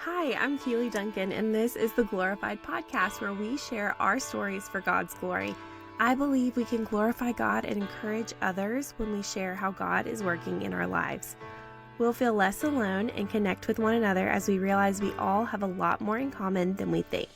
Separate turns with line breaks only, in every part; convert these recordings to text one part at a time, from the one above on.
Hi, I'm Keely Duncan, and this is the Glorified Podcast where we share our stories for God's glory. I believe we can glorify God and encourage others when we share how God is working in our lives. We'll feel less alone and connect with one another as we realize we all have a lot more in common than we think.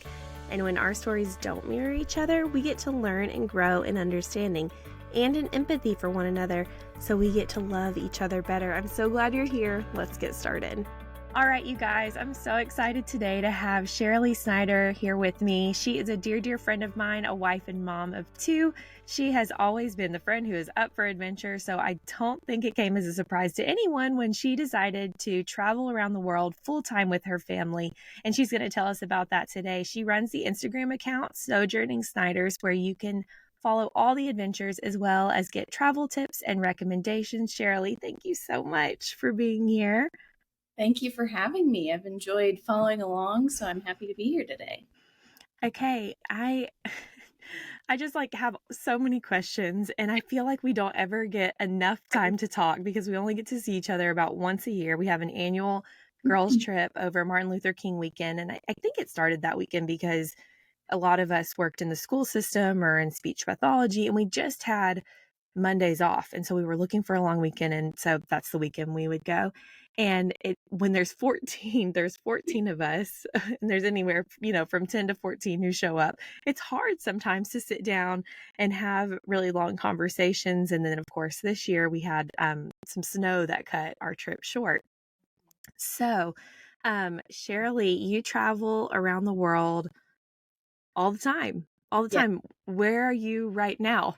And when our stories don't mirror each other, we get to learn and grow in understanding and in empathy for one another, so we get to love each other better. I'm so glad you're here. Let's get started. All right, you guys, I'm so excited today to have Sheralee Snyder here with me. She is a dear, dear friend of mine, a wife and mom of two. She has always been the friend who is up for adventure, so I don't think it came as a surprise to anyone when she decided to travel around the world full-time with her family, and she's going to tell us about that today. She runs the Instagram account, Sojourning Snyders, where you can follow all the adventures as well as get travel tips and recommendations. Sheralee, thank you so much for being here.
Thank you for having me. I've enjoyed following along, so I'm happy to be here today.
Okay, I just have so many questions, and I feel like we don't ever get enough time to talk because we only get to see each other about once a year. We have an annual girls trip over Martin Luther King weekend, and I think it started that weekend because a lot of us worked in the school system or in speech pathology, and we just had Mondays off. And so we were looking for a long weekend. And so that's the weekend we would go. And when there's 14, there's 14 of us, and there's anywhere, from 10 to 14 who show up. It's hard sometimes to sit down and have really long conversations. And then, of course, this year we had some snow that cut our trip short. So, Sheralee, you travel around the world all the time, all the
Yeah.
time. Where are you right now?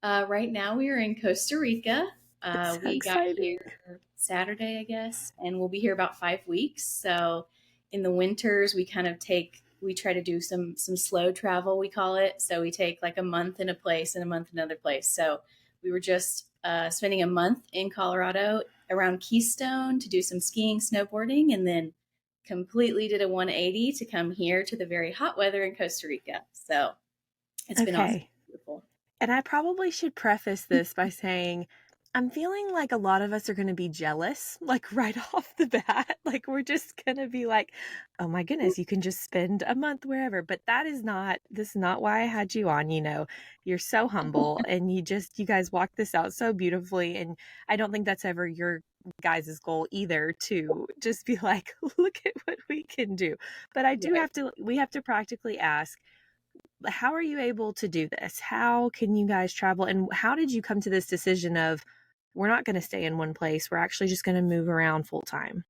Right now we are in Costa Rica.
It's so
We got
exciting.
here Saturday, I guess, and we'll be here about 5 weeks. So in the winters, we try to do some slow travel, we call it. So we take like a month in a place and a month in another place. So we were just spending a month in Colorado around Keystone to do some skiing, snowboarding, and then completely did a 180 to come here to the very hot weather in Costa Rica. So it's been awesome.
Okay.
Beautiful.
And I probably should preface this by saying I'm feeling like a lot of us are going to be jealous, like right off the bat. Like we're just going to be like, oh my goodness, you can just spend a month wherever. But this is not why I had you on. You're so humble and you guys walk this out so beautifully. And I don't think that's ever your guys' goal either, to just be like, look at what we can do. But
Right.
we have to practically ask, how are you able to do this? How can you guys travel? And how did you come to this decision of, we're not going to stay in one place, we're actually just going to move around full time?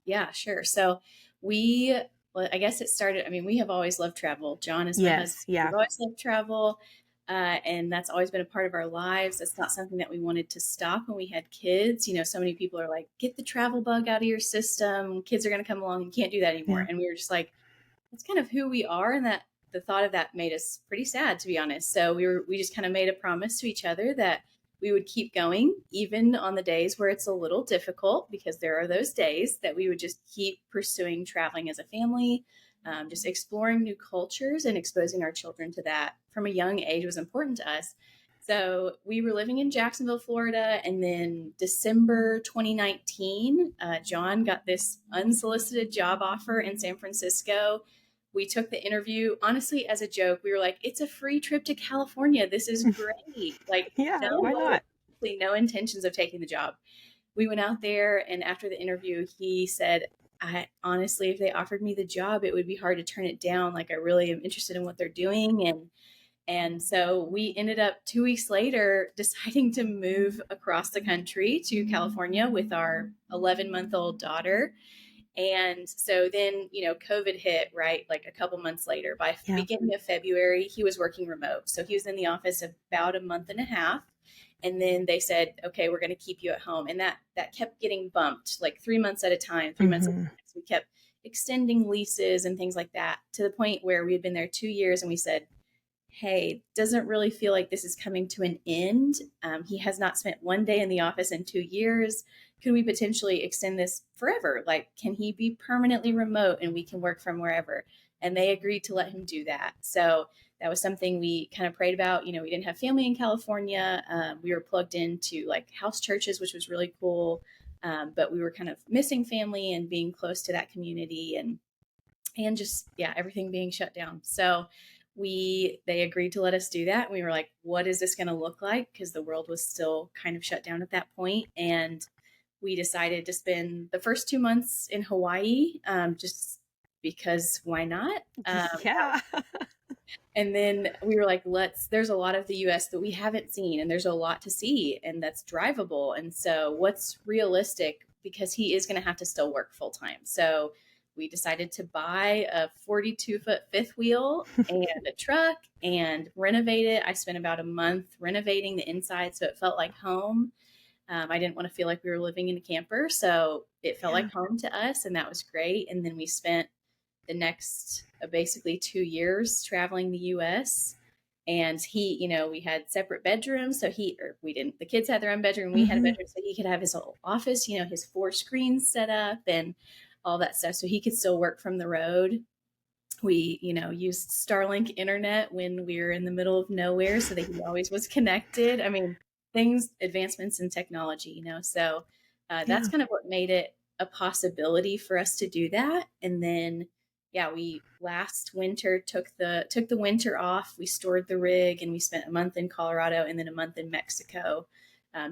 Yeah, sure. So we, well, I guess it started. I mean, we have always loved travel. John is my husband.
Yes.
We've
Yeah.
always loved travel. And that's always been a part of our lives. It's not something that we wanted to stop when we had kids. So many people are like, get the travel bug out of your system. Kids are going to come along and you can't do that anymore.
Yeah.
And we were just like, that's kind of who we are. And that the thought of that made us pretty sad, to be honest. So we just kind of made a promise to each other that we would keep going, even on the days where it's a little difficult, because there are those days that we would just keep pursuing traveling as a family, just exploring new cultures and exposing our children to that from a young age was important to us. So we were living in Jacksonville, Florida, and then December 2019, John got this unsolicited job offer in San Francisco. We took the interview honestly as a joke. We were like, it's a free trip to California. This is great. Like,
Yeah. Why
no,
not?
no intentions of taking the job. We went out there, and after the interview, he said, I honestly, if they offered me the job, it would be hard to turn it down. Like, I really am interested in what they're doing. And so we ended up 2 weeks later deciding to move across the country to California with our 11-month-old daughter. And so then, COVID hit, right? Like a couple months later, by
Yeah.
beginning of February, he was working remote. So he was in the office about a month and a half. And then they said, okay, we're going to keep you at home. And that kept getting bumped like 3 months at a time, 3 months at a
Mm-hmm.
time. So we kept extending leases and things like that, to the point where we had been there 2 years and we said, hey, doesn't really feel like this is coming to an end. He has not spent one day in the office in 2 years. Could we potentially extend this forever? Like, can he be permanently remote and we can work from wherever? And they agreed to let him do that. So that was something we kind of prayed about. We didn't have family in California. We were plugged into like house churches, which was really cool. But we were kind of missing family and being close to that community, and just, yeah, everything being shut down. So they agreed to let us do that. And we were like, what is this going to look like? Because the world was still kind of shut down at that point. And we decided to spend the first 2 months in Hawaii, just because why not?
Yeah.
And then we were like, there's a lot of the US that we haven't seen, and there's a lot to see, and that's drivable. And so, what's realistic? Because he is going to have to still work full time. So, we decided to buy a 42-foot fifth wheel and a truck and renovate it. I spent about a month renovating the inside so it felt like home. I didn't want to feel like we were living in a camper. So, it felt
Yeah.
like home to us, and that was great. And then we spent the next basically 2 years traveling the US. And we had separate bedrooms. So we didn't, the kids had their own bedroom. We had a
Mm-hmm.
bedroom so he could have his whole office, his 4 screens set up and all that stuff. So he could still work from the road. We, used Starlink internet when we were in the middle of nowhere so that he always was connected. I mean, advancements in technology, so that's
Yeah.
kind of what made it a possibility for us to do that. And then, yeah, we last winter took the winter off. We stored the rig and we spent a month in Colorado and then a month in Mexico,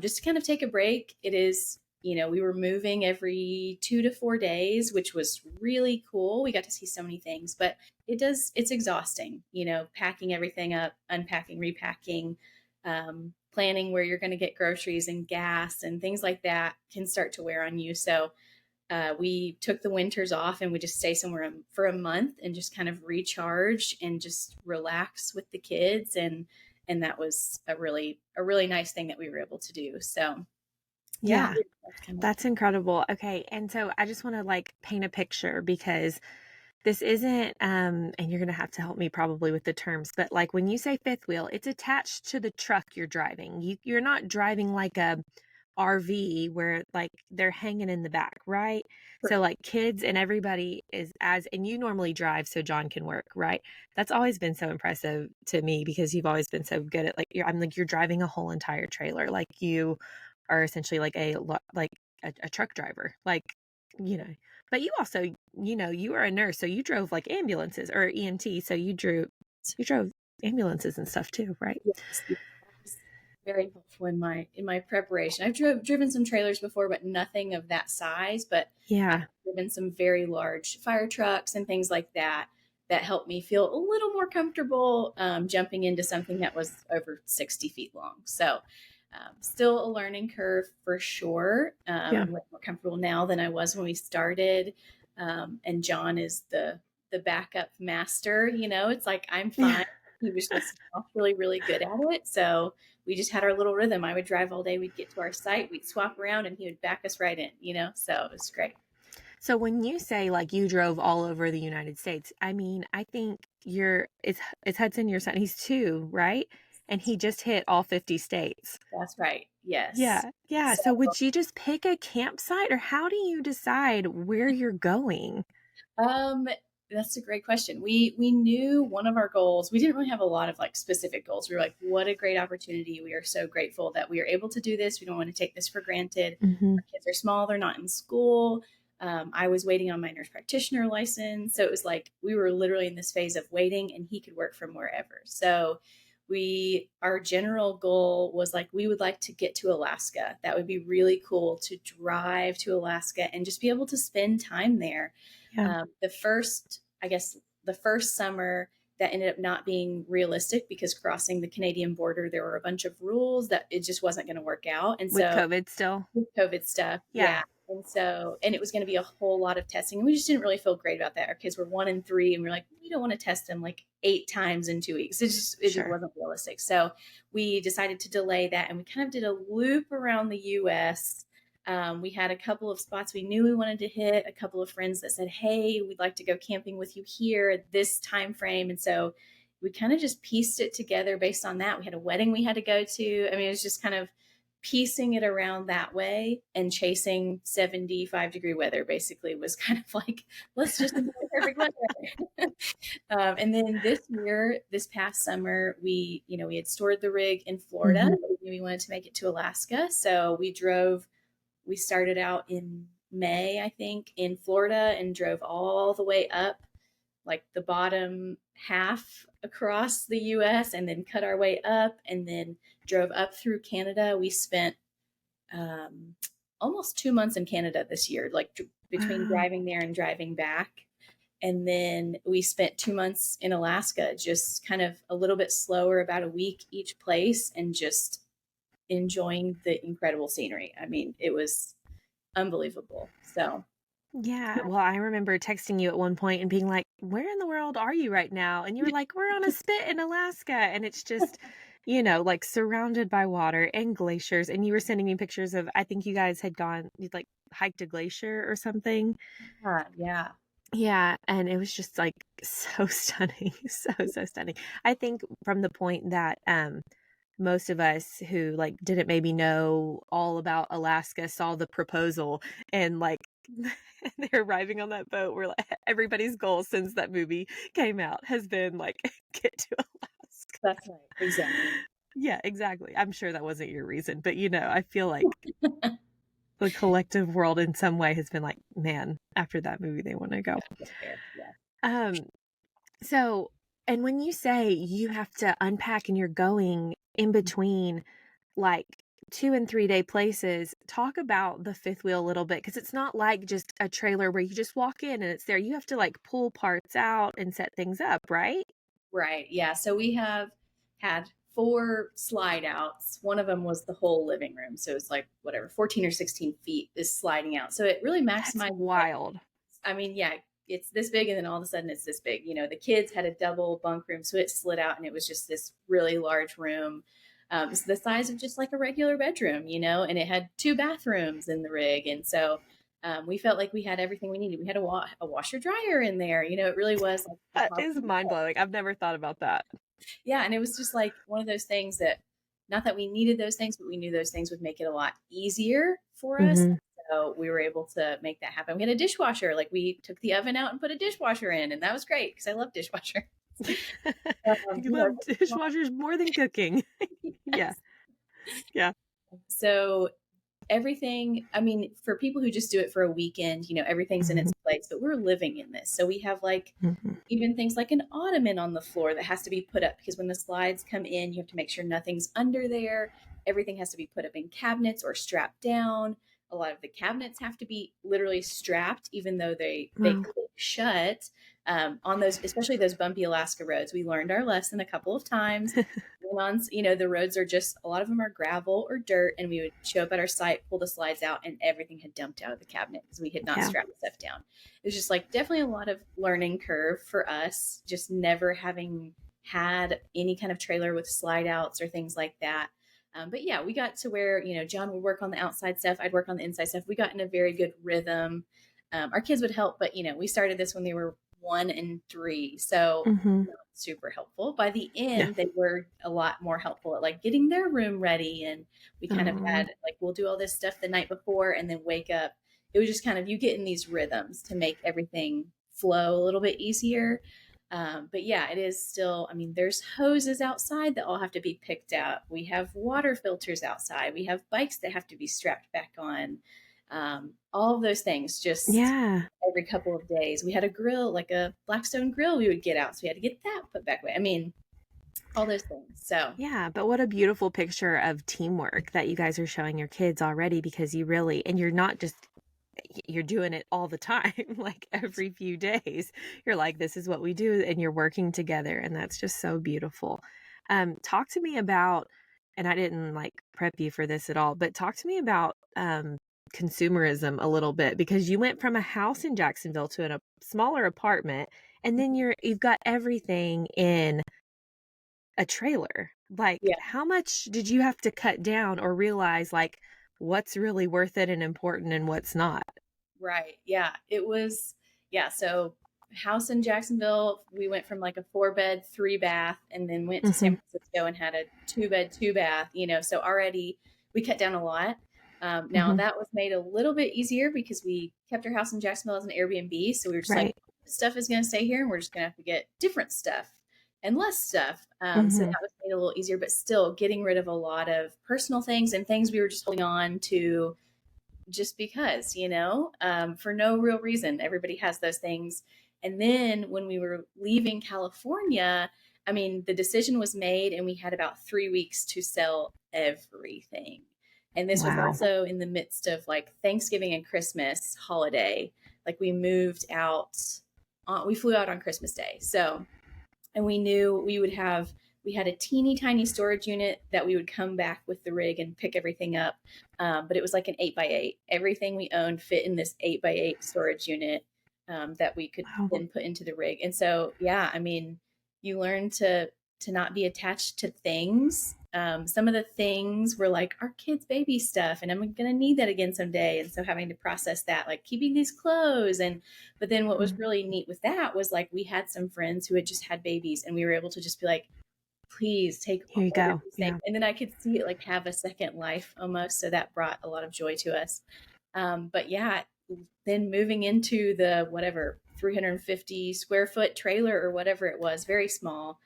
just to kind of take a break. It is, we were moving every 2 to 4 days, which was really cool. We got to see so many things, but it's exhausting, packing everything up, unpacking, repacking, planning where you're going to get groceries and gas and things like that can start to wear on you. So we took the winters off and we just stay somewhere for a month and just kind of recharge and just relax with the kids. And that was a really nice thing that we were able to do. So yeah,
Yeah.
that's kind of
That's incredible. Okay. And so I just want to like paint a picture because this isn't, and you're going to have to help me probably with the terms, but like when you say fifth wheel, it's attached to the truck you're driving. You're not driving like a RV where like they're hanging in the back, right? So like kids and everybody and you normally drive so John can work, right? That's always been so impressive to me because you've always been so good at like, you're driving a whole entire trailer. Like you are essentially like a truck driver, like, but you also, you were a nurse, so you drove like ambulances or EMT. So you drove ambulances and stuff too, right?
yes, that was very helpful in my preparation. I've driven some trailers before, but nothing of that size. But I've
Yeah.
driven some very large fire trucks and things like that that helped me feel a little more comfortable jumping into something that was over 60 feet long. So still a learning curve for sure.
Yeah.
I'm way more comfortable now than I was when we started. And John is the backup master. It's like I'm
Yeah.
fine. He was just really, really good at it. So we just had our little rhythm. I would drive all day. We'd get to our site. We'd swap around, and he would back us right in. So it was great.
So when you say like you drove all over the United States, I mean, I think it's Hudson, your son. He's 2, right? And he just hit all 50 states.
That's right. Yes.
Yeah. Yeah.
So
So would you just pick a campsite or how do you decide where you're going?
Um, that's a great question. We knew one of our goals. We didn't really have a lot of like specific goals. We were like, what a great opportunity. We are so grateful that we are able to do this. We don't want to take this for granted.
Mm-hmm.
Our kids are small, they're not in school. I was waiting on my nurse practitioner license. So it was like we were literally in this phase of waiting and he could work from wherever. So our general goal was like we would like to get to Alaska. That would be really cool to drive to Alaska and just be able to spend time there.
Yeah.
The first summer that ended up not being realistic because crossing the Canadian border, there were a bunch of rules that it just wasn't going to work out. And
With
so
COVID still?
with COVID stuff,
Yeah.
yeah. And it was going to be a whole lot of testing. And we just didn't really feel great about that. Our kids were 1 and 3, and we're like, we don't want to test them like 8 times in 2 weeks. It just
Sure.
wasn't realistic. So we decided to delay that, and we kind of did a loop around the U.S. We had a couple of spots we knew we wanted to hit, a couple of friends that said, hey, we'd like to go camping with you here at this time frame. And so we kind of just pieced it together based on that. We had a wedding we had to go to. I mean, it was just kind of piecing it around that way, and chasing 75-degree weather basically was kind of like, let's just enjoy perfect weather. And then this past summer, we had stored the rig in Florida,
Mm-hmm.
but we knew we wanted to make it to Alaska. So we drove we started out in May, I think, in Florida and drove all the way up, like the bottom half across the US, and then cut our way up and then drove up through Canada. We spent um, almost 2 months in Canada this year, like between
Wow.
driving there and driving back. And then we spent 2 months in Alaska, just kind of a little bit slower, about a week each place, and just enjoying the incredible scenery. I mean, it was unbelievable. So,
Yeah. Well, I remember texting you at one point and being like, "Where in the world are you right now?" And you were like, "We're on a spit in Alaska." And it's just, like surrounded by water and glaciers. And you were sending me pictures of, I think you guys had you'd like hiked a glacier or something.
yeah.
Yeah. And it was just like so stunning. So stunning. I think from the point that, most of us who like didn't maybe know all about Alaska saw the proposal and like they're arriving on that boat where like everybody's goal since that movie came out has been like get to Alaska.
That's right. Exactly.
Yeah, exactly. I'm sure that wasn't your reason, but I feel like the collective world in some way has been like, man, after that movie they want to go.
Right there. Yeah.
Um so and when you say you have to unpack and you're going in between like 2 and 3 day places, talk about the fifth wheel a little bit, because it's not like just a trailer where you just walk in and it's there. You have to like pull parts out and set things up, right?
Right. Yeah. So we have had 4 slide outs. One of them was the whole living room. So it's like whatever, 14 or 16 feet is sliding out. So it really
That's
maximizes, like,
wild.
I mean, yeah, it's this big, and then all of a sudden it's this big. The kids had a double bunk room, so it slid out, and it was just this really large room. It's the size of just like a regular bedroom, and it had 2 bathrooms in the rig, and so we felt like we had everything we needed. We had a washer dryer in there. It really was like the
That
top.
is mind blowing. I've never thought about that.
Yeah, and it was just like one of those things that, not that we needed those things, but we knew those things would make it a lot easier for us.
Hmm.
So we were able to make that happen. We had a dishwasher. Like, we took the oven out and put a dishwasher in, and that was great because I love dishwasher.
You love dishwashers more than cooking. Yeah.
Yes.
Yeah.
So everything, I mean, for people who just do it for a weekend, everything's in
Hmm.
its place, but we're living in this. So we have like
Hmm.
even things like an ottoman on the floor that has to be put up, because when the slides come in, you have to make sure nothing's under there. Everything has to be put up in cabinets or strapped down. A lot of the cabinets have to be literally strapped, even though they
Wow.
click shut. On those, especially those bumpy Alaska roads, we learned our lesson a couple of times. On, the roads are just, a lot of them are gravel or dirt, and we would show up at our site, pull the slides out, and everything had dumped out of the cabinet because we had not
Yeah.
strapped stuff down. It was just like definitely a lot of learning curve for us, just never having had any kind of trailer with slide outs or things like that. But yeah, we got to where, John would work on the outside stuff, I'd work on the inside stuff. We got in a very good rhythm. Our kids would help, but we started this when they were 1 and 3, so
Hmm.
not super helpul. By the
Yeah.
end, they were a lot more helpful at like getting their room ready, and we kind of
Oh,
had like, we'll do all this stuff the night before and then wake up. It was just kind of, you get in these rhythms to make everything flow a little bit easier. But yeah, it is still, I mean, there's hoses outside that all have to be picked up. We have water filters outside. We have bikes that have to be strapped back on. All of those things just
yeah.
every couple of days. We had a grill, like a Blackstone grill we would get out. So we had to get that put back away. I mean, all those things. So
Yeah, but what a beautiful picture of teamwork that you guys are showing your kids already, because you really, and you're not just, you're doing it all the time, like every few days. You're like, this is what we do, and you're working together, and that's just so beautiful. Talk to me about, and I didn't like prep you for this at all, but talk to me about consumerism a little bit, because you went from a house in Jacksonville to a smaller apartment, and then you've got everything in a trailer. Like,
yeah,
how much did you have to cut down or realize like what's really worth it and important and what's not?
right. Yeah, it was, yeah. So house in Jacksonville, we went from like a 4-bed, 3-bath, and then went to
Hmm.
San Francisco and had a 2-bed, 2-bath, so already we cut down a lot. Now
Hmm.
that was made a little bit easier because we kept our house in Jacksonville as an Airbnb. So we were just like,
Right.
stuff is going to stay here, and we're just going to have to get different stuff and less stuff. So
Hmm.
that was made a little easier, but still getting rid of a lot of personal things and things we were just holding on to just because, for no real reason. Everybody has those things. And then when we were leaving California, I mean, the decision was made and we had about 3 weeks to sell everything. And this was
Wow.
also in the midst of like Thanksgiving and Christmas holiday. Like we moved out, we flew out on Christmas Day. So, and we knew we had a teeny tiny storage unit that we would come back with the rig and pick everything up. But it was like an 8x8. Everything we owned fit in this 8x8 storage unit that we could
Wow.
then put into the rig. And so, yeah, I mean, you learn to not be attached to things. Some of the things were like our kids' baby stuff, and I'm going to need that again someday. And so having to process that, like keeping these clothes. But then what was really neat with that was like we had some friends who had just had babies, and we were able to just be like, please take
Here you
all of
go.
these things. And then I could see it like have a second life almost. So that brought a lot of joy to us. But yeah, then moving into the whatever 350 square foot trailer or whatever it was, very small,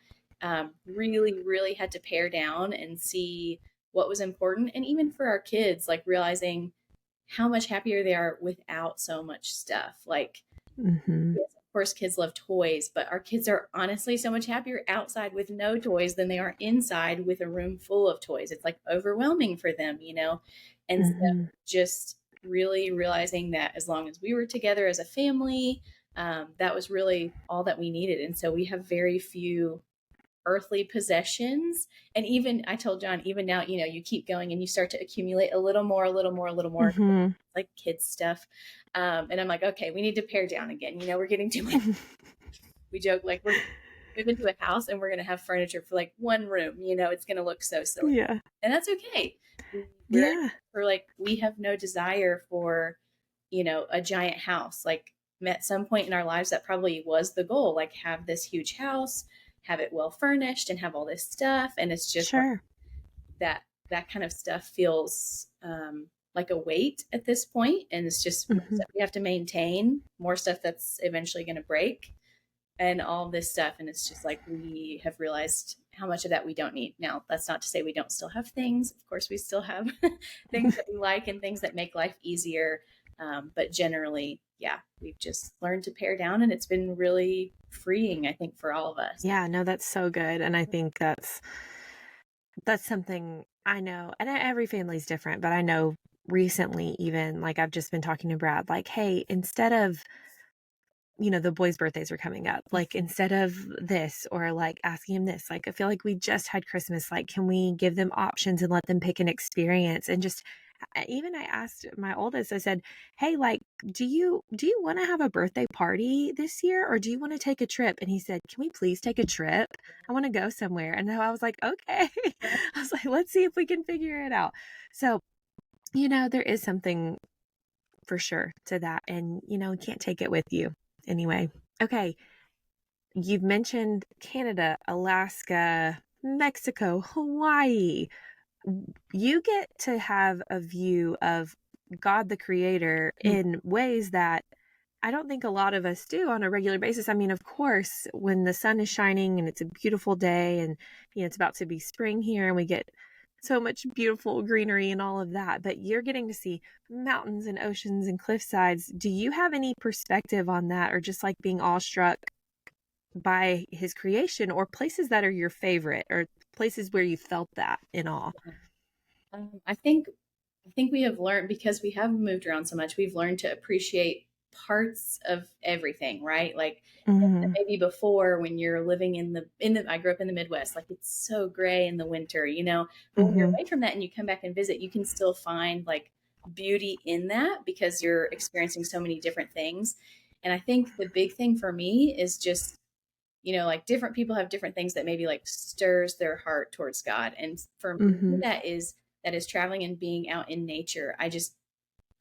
really, really had to pare down and see what was important. And even for our kids, like realizing how much happier they are without so much stuff. Like,
Mm-hmm.
yes, of course, kids love toys, but our kids are honestly so much happier outside with no toys than they are inside with a room full of toys. It's like overwhelming for them, And so
Mm-hmm.
just really realizing that as long as we were together as a family, that was really all that we needed. And so we have very few earthly possessions. And even I told John, even now, you keep going and you start to accumulate a little more, a little more, a little more,
Mm-hmm.
like kids stuff. And I'm like, okay, we need to pare down again. We're getting too much. We joke like we're move into a house and we're going to have furniture for like one room. It's going to look so silly,
Yeah.
and that's okay.
Yeah.
We're like, we have no desire for, a giant house. Like at some point in our lives, that probably was the goal, like have this huge house, have it well furnished and have all this stuff. And it's just like
Sure.
that kind of stuff feels like a weight at this point. And it's just more
Mm-hmm.
stuff we have to maintain, more stuff that's eventually going to break, and all this stuff. And it's just like we have realized how much of that we don't need. Now, that's not to say we don't still have things. Of course, we still have things that we like and things that make life easier. But generally, yeah, we've just learned to pare down, and it's been really freeing, I think, for all of us.
Yeah, no, that's so good. And I think that's something I know, and every family's different, but I know recently, even like I've just been talking to Brad, like, hey, instead of, the boys' birthdays are coming up, like, instead of this, or like asking him this, like, I feel like we just had Christmas, like, can we give them options and let them pick an experience? And just, even I asked my oldest, I said, hey, like, do you want to have a birthday party this year, or do you want to take a trip? And he said, can we please take a trip? I want to go somewhere. And I was like, okay. I was like, let's see if we can figure it out. So, there is something for sure to that. And, you can't take it with you anyway. Okay. You've mentioned Canada, Alaska, Mexico, Hawaii. You get to have a view of God the Creator in ways that I don't think a lot of us do on a regular basis. I mean, of course, when the sun is shining and it's a beautiful day, and it's about to be spring here, and we get so much beautiful greenery and all of that, but you're getting to see mountains and oceans and cliff sides. Do you have any perspective on that, or just like being awestruck by his creation, or places that are your favorite, or places where you felt that in awe?
I think we have learned, because we have moved around so much, we've learned to appreciate parts of everything, right? Like
Mm-hmm.
maybe before, when you're living in the I grew up in the Midwest, like it's so gray in the winter, but when you're
Mm-hmm.
away from that and you come back and visit, you can still find like beauty in that because you're experiencing so many different things. And I think the big thing for me is just, like different people have different things that maybe like stirs their heart towards God. And for me,
Mm-hmm.
that is traveling and being out in nature.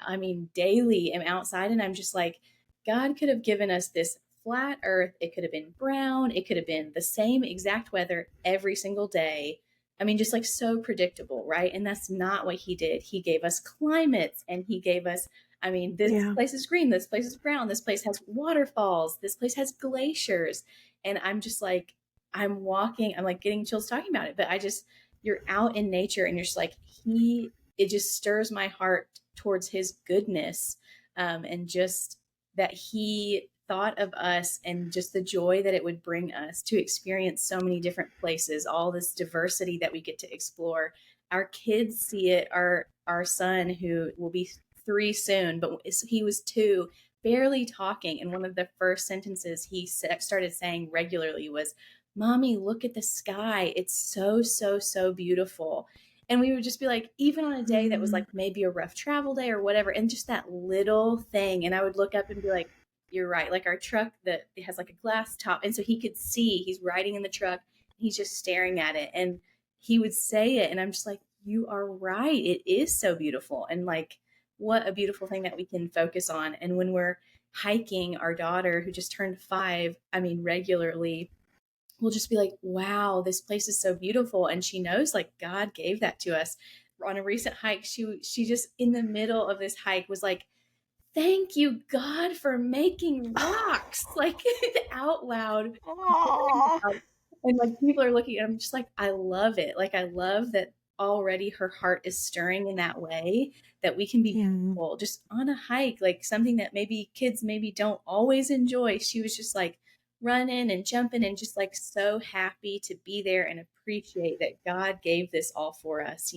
I mean, daily am outside and I'm just like, God could have given us this flat earth. It could have been brown. It could have been the same exact weather every single day. I mean, just like so predictable, right? And that's not what he did. He gave us climates, and he gave us, I mean, this
Yeah.
place is green. This place is brown. This place has waterfalls. This place has glaciers. And I'm just like, I'm like getting chills talking about it. But you're out in nature and you're just like, it just stirs my heart towards his goodness, and just that he thought of us and just the joy that it would bring us to experience so many different places, all this diversity that we get to explore. Our kids see it. Our son, who will be 3 soon, but he was 2, barely talking, and one of the first sentences he started saying regularly was, "Mommy, look at the sky. It's so, so, so beautiful." And we would just be like, even on a day that was like maybe a rough travel day or whatever, and just that little thing. And I would look up and be like, "You're right." Like our truck that it has like a glass top. And so he could see, he's riding in the truck, he's just staring at it. And he would say it. And I'm just like, "You are right. It is so beautiful." And like, what a beautiful thing that we can focus on. And when we're hiking, our daughter, who just turned 5, I mean, regularly, we'll just be like, "Wow, this place is so beautiful." And she knows like God gave that to us. On a recent hike, she just in the middle of this hike was like, "Thank you, God, for making rocks," like out loud.
Aw.
And like people are looking, and I'm just like, I love it. Like I love that already her heart is stirring in that way, that we can be
Yeah.
grateful just on a hike, like something that maybe kids maybe don't always enjoy. She was just like running and jumping and just like so happy to be there and appreciate that God gave this all for us,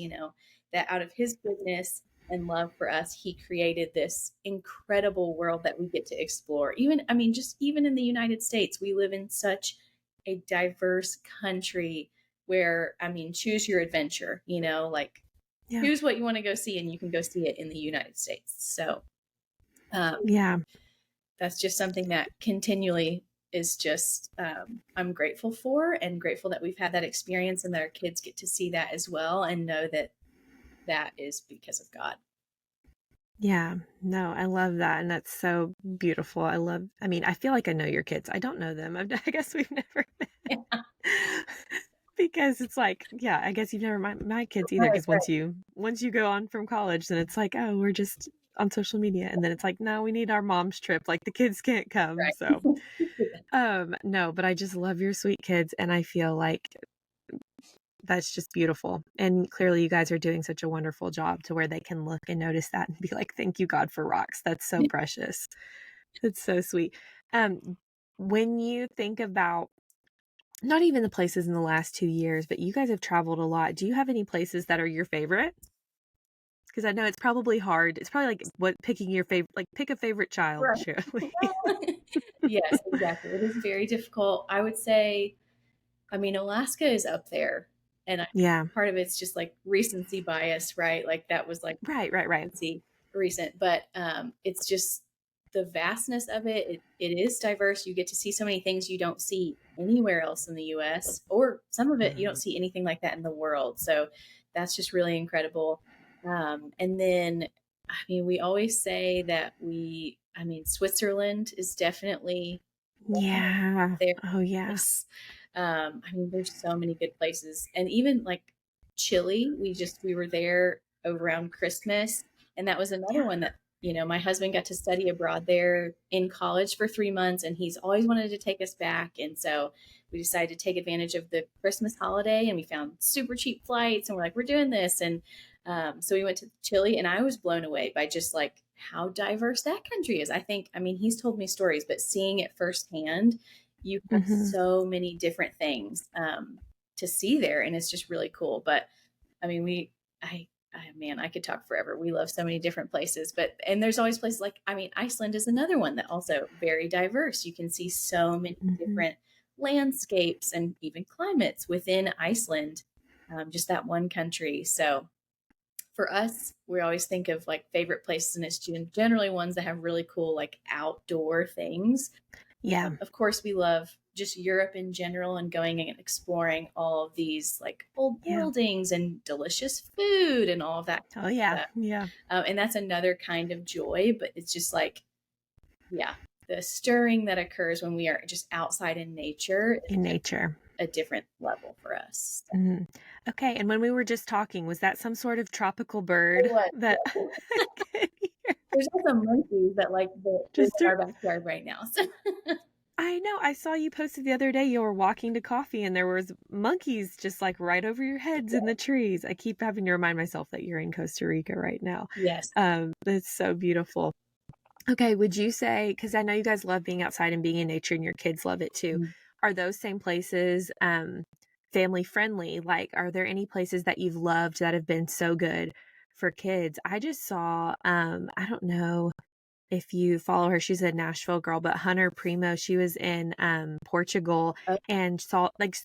that out of his goodness and love for us, he created this incredible world that we get to explore. Even, I mean, just even in the United States, we live in such a diverse country where, I mean, choose your adventure, like
Yeah.
choose what you want to go see and you can go see it in the United States. So
Yeah.
that's just something that continually is just, I'm grateful for, and grateful that we've had that experience and that our kids get to see that as well and know that that is because of God.
Yeah. No, I love that. And that's so beautiful. I mean, I feel like I know your kids. I don't know them. I guess we've never met.
Yeah.
Because it's like, yeah, I guess you've never met my kids either.
Right,
Because
right.
once you go on from college, then it's like, oh, we're just on social media. And then it's like, no, we need our mom's trip. Like the kids can't come. So, no, but I just love your sweet kids. And I feel like that's just beautiful. And clearly you guys are doing such a wonderful job to where they can look and notice that and be like, thank you, God, for rocks. That's so precious. That's so sweet. When you think about not even the places in the last 2 years, but you guys have traveled a lot. Do you have any places that are your favorite? Because I know it's probably hard. It's probably like picking your favorite, like pick a favorite child,
Right.
Sheralee.
Yes, exactly. It is very difficult. I would say, I mean, Alaska is up there. And I think
Yeah.
part of it's just like recency bias, right? Like that was like
Right.
recency recent, but it's just the vastness of it. It is diverse. You get to see so many things you don't see anywhere else in the US, or some of it you don't see anything like that in the world. So that's just really incredible. And then, I mean, we always say that I mean, Switzerland is definitely
Yeah.
there.
Oh, yeah.
Yes. I mean, there's so many good places, and even like Chile. We were there around Christmas, and that was another
Yeah.
one that my husband got to study abroad there in college for 3 months, and he's always wanted to take us back, and so we decided to take advantage of the Christmas holiday, and we found super cheap flights, and we're like, we're doing this, and so we went to Chile, and I was blown away by just like how diverse that country is. I mean, he's told me stories, but seeing it firsthand, you have
Mm-hmm.
so many different things to see there, and it's just really cool. But I mean, man, I could talk forever. We love so many different places, and there's always places like, I mean, Iceland is another one that also very diverse. You can see so many
Mm-hmm.
different landscapes and even climates within Iceland, just that one country. So for us, we always think of like favorite places, and it's generally ones that have really cool like outdoor things.
Yeah.
Of course, we love just Europe in general and going and exploring all of these like old
Yeah.
buildings and delicious food and all of that
Oh, yeah.
stuff.
Yeah.
And that's another kind of joy, but it's just like, yeah, the stirring that occurs when we are just outside in nature is
In nature.
a different level for us.
Mm-hmm. Okay. And when we were just talking, was that some sort of tropical bird that
There's also monkeys that like they're in
just
our backyard right now. So.
I know. I saw you posted the other day you were walking to coffee and there was monkeys just like right over your heads in the trees. I keep having to remind myself that you're in Costa Rica right now.
Yes.
That's so beautiful. Okay, would you say, because I know you guys love being outside and being in nature and your kids love it too,
Mhm.
are those same places family friendly? Like, are there any places that you've loved that have been so good for kids? I just saw, I don't know if you follow her, she's a Nashville girl, but Hunter Primo, she was in Portugal
Oh,
and saw like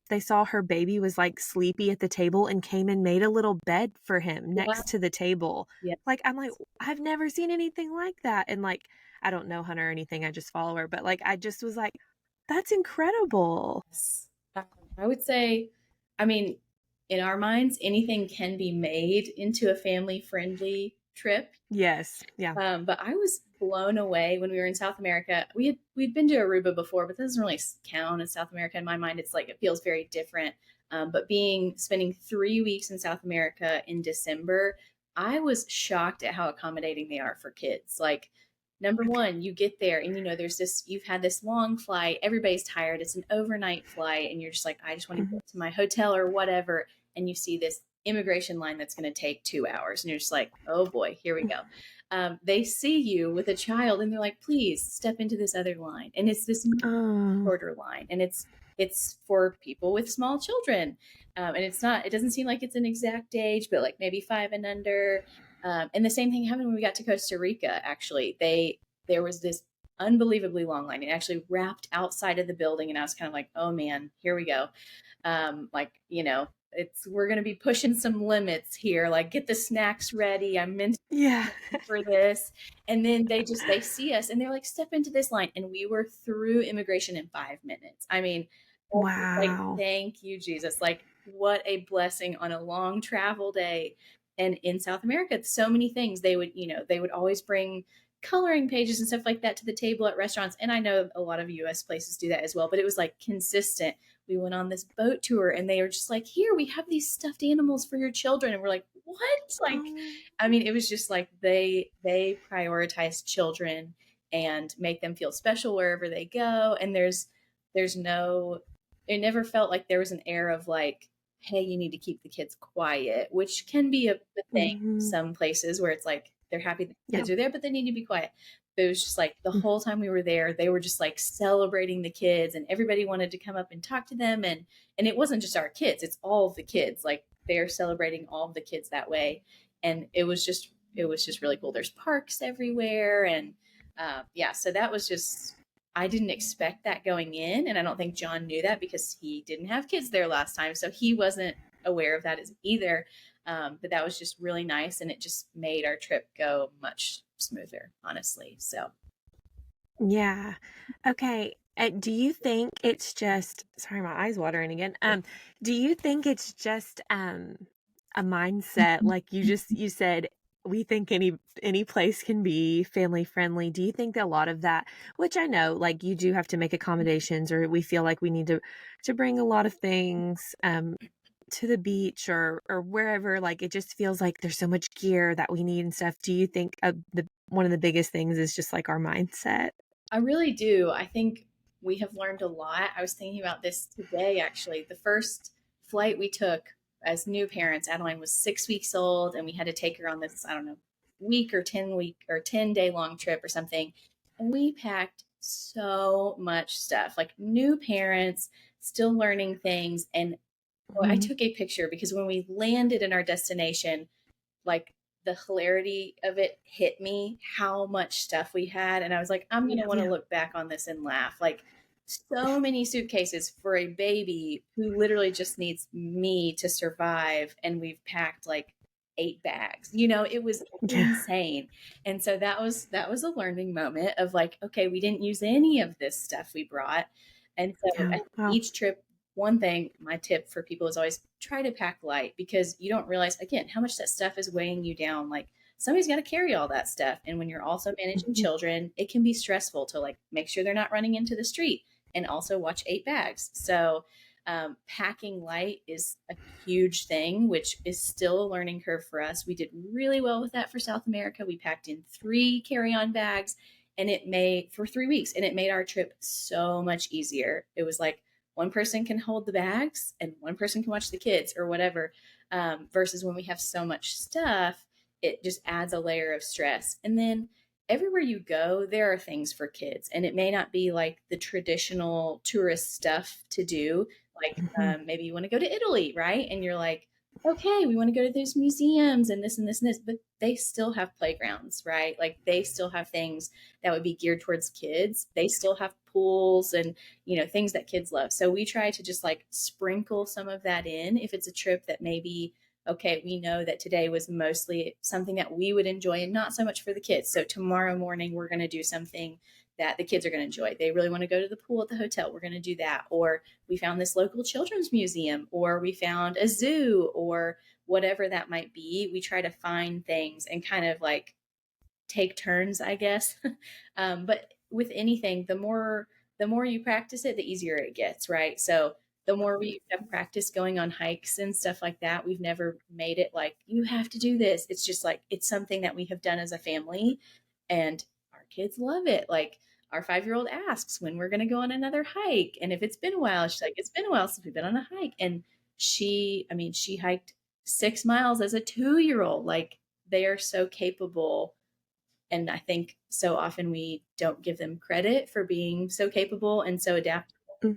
they saw her baby was like sleepy at the table and came and made a little bed for him
wow.
next to the table.
Yes.
Like I'm like, I've never seen anything like that. And like I don't know Hunter or anything, I just follow her, but like I just was like, that's incredible.
Um, I would say, I mean, in our minds, anything can be made into a family friendly trip.
Yes. Yeah.
But I was blown away when we were in South America. We'd been to Aruba before, but that doesn't really count in South America. In my mind, it's like it feels very different. But spending 3 weeks in South America in December, I was shocked at how accommodating they are for kids. Like, number
Okay.
one, you get there and you've had this long flight, everybody's tired, it's an overnight flight, and you're just like, I just want to
Mhm.
get to my hotel or whatever. And you see this immigration line that's going to take 2 hours, and you're just like, oh boy, here we go. They see you with a child and they're like, please step into this other line. And it's this
Oh.
shorter line. And it's for people with small children. And it doesn't seem like it's an exact age, but like maybe 5 and under. And the same thing happened when we got to Costa Rica, actually. There was this unbelievably long line. It actually wrapped outside of the building. And I was kind of like, oh man, here we go. Like, we're going to be pushing some limits here. Like, get the snacks ready. I'm meant
Yeah.
for this. And then they see us and they're like, step into this line. And we were through immigration in 5 minutes. I mean, like,
Wow.
thank you, Jesus. Like, what a blessing on a long travel day. And in South America, so many things they would always bring coloring pages and stuff like that to the table at restaurants. And I know a lot of US places do that as well, but it was like consistent. We went on this boat tour and they were just like, here, we have these stuffed animals for your children. And we're like, what? Like,
Oh.
I mean, it was just like they prioritize children and make them feel special wherever they go. And there's no it never felt like there was an air of like, hey, you need to keep the kids quiet, which can be a thing
Mhm.
some places where it's like they're happy the
Yeah.
kids are there, but they need to be quiet. But it was just like the
Mm.
whole time we were there, they were just like celebrating the kids and everybody wanted to come up and talk to them. And it wasn't just our kids, it's all of the kids. Like they're celebrating all of the kids that way. And it was just really cool. There's parks everywhere. And yeah, so that was just I didn't expect that going in, and I don't think John knew that because he didn't have kids there last time, so he wasn't aware of that as either. But that was just really nice, and it just made our trip go much smoother, honestly. So
Yeah. Okay. Do you think it's just, sorry, my eyes watering again. Do you think it's just a mindset like you said we think any place can be family friendly. Do you think that a lot of that, which I know like you do have to make accommodations or we feel like we need to bring a lot of things to the beach or wherever, like it just feels like there's so much gear that we need and stuff. Do you think the one of the biggest things is just like our mindset?
I really do. I think we have learned a lot. I was thinking about this today, actually. The first flight we took as new parents, Adeline was 6 weeks old, and we had to take her on this, I don't know, week or 10-day long trip or something. And we packed so much stuff, like new parents, still learning things. And I
Mhm.
took a picture because when we landed in our destination, like the hilarity of it hit me how much stuff we had. And I was like, I'm going to want to
Yeah.
look back on this and laugh. Like, so many suitcases for a baby who literally just needs me to survive. And we've packed like 8 bags. It was
Yeah.
insane. And so that was a learning moment of like, okay, we didn't use any of this stuff we brought. And so
Yeah.
I think
Wow.
each trip, one thing, my tip for people is always try to pack light because you don't realize, again, how much that stuff is weighing you down. Like, somebody's got to carry all that stuff. And when you're also managing
Mhm.
children, it can be stressful to like make sure they're not running into the street and also watch 8 bags. So, packing light is a huge thing, which is still a learning curve for us. We did really well with that for South America. We packed in 3 carry on bags and it made for 3 weeks, and it made our trip so much easier. It was like one person can hold the bags and one person can watch the kids or whatever. Versus when we have so much stuff, it just adds a layer of stress. And then everywhere you go, there are things for kids, and it may not be like the traditional tourist stuff to do. Like
Hmm.
maybe you want to go to Italy, right? And you're like, okay, we want to go to those museums and this and this and this, but they still have playgrounds, right? Like they still have things that would be geared towards kids. They still have pools and, things that kids love. So we try to just like sprinkle some of that in if it's a trip that maybe, okay, we know that today was mostly something that we would enjoy and not so much for the kids. So tomorrow morning, we're going to do something that the kids are going to enjoy. They really want to go to the pool at the hotel. We're going to do that. Or we found this local children's museum, or we found a zoo, or whatever that might be. We try to find things and kind of like take turns, I guess. But with anything, the more you practice it, the easier it gets, right? So the more we have practice going on hikes and stuff like that, we've never made it like you have to do this. It's just like it's something that we have done as a family, and our kids love it. Like our 5-year-old asks when we're going to go on another hike, and if it's been a while, she's like, "It's been a while since we've been on a hike." And she hiked 6 miles as a 2-year-old. Like they are so capable, and I think so often we don't give them credit for being so capable and so adaptable.
Hmm.